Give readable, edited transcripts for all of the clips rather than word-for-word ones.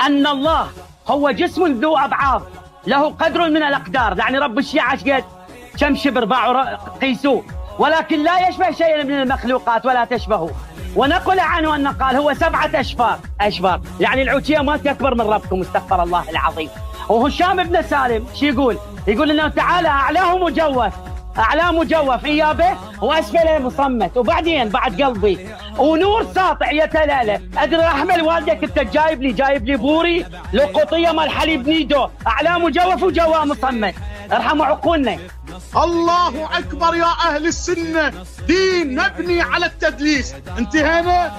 أن الله هو جسم ذو أبعاض له قدر من الأقدار، يعني رب الشيعة قد كم شبر باعوا قيسوه، ولكن لا يشبه شيئا من المخلوقات ولا تشبهه. ونقل عنه أن قال هو 7 أشفار، يعني العوتية مالتي أكبر من ربكم، استغفر الله العظيم. وهشام بن سالم شو يقول إنه تعالى أعلاه مجوف إيابه وأسفله مصمت، وبعدين بعد قلبي ونور ساطع يتلالى. أدري أحمل والدك أنت جايب لي بوري لقطية مال حليب نيدو، أعلاه مجوف وجواه مصمت. ارحموا عقولنا. الله أكبر يا أهل السنة، دين مبني على التدليس. انتهينا.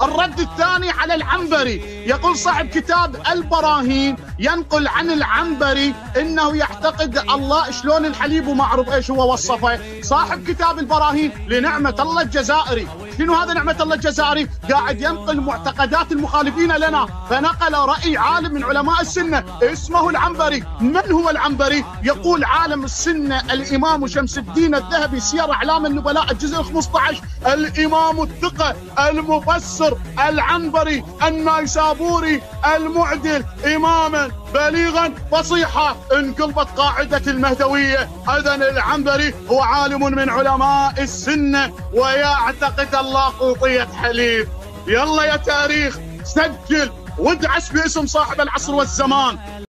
الرد الثاني على العنبري، يقول صاحب كتاب البراهين ينقل عن العنبري انه يعتقد الله شلون الحليب وما اعرف ايش هو وصفه. صاحب كتاب البراهين لنعمة الله الجزائري، شنو هذا نعمة الله الجزائري؟ قاعد ينقل معتقدات المخالفين لنا، فنقل رأي عالم من علماء السنة اسمه العنبري. من هو العنبري؟ يقول عالم السنة الإمام شمس الدين الذهبي سير أعلام النبلاء الجزء 15، الإمام الثقة المفسر العنبري النيسابوري المعدل إماما بليغا فصيحا. انقلبت قاعدة المهدوية. إذن العنبري هو عالم من علماء السنة ويعتقد اللاقوطية حليب. يلا يا تاريخ سجل وادعس باسم صاحب العصر والزمان.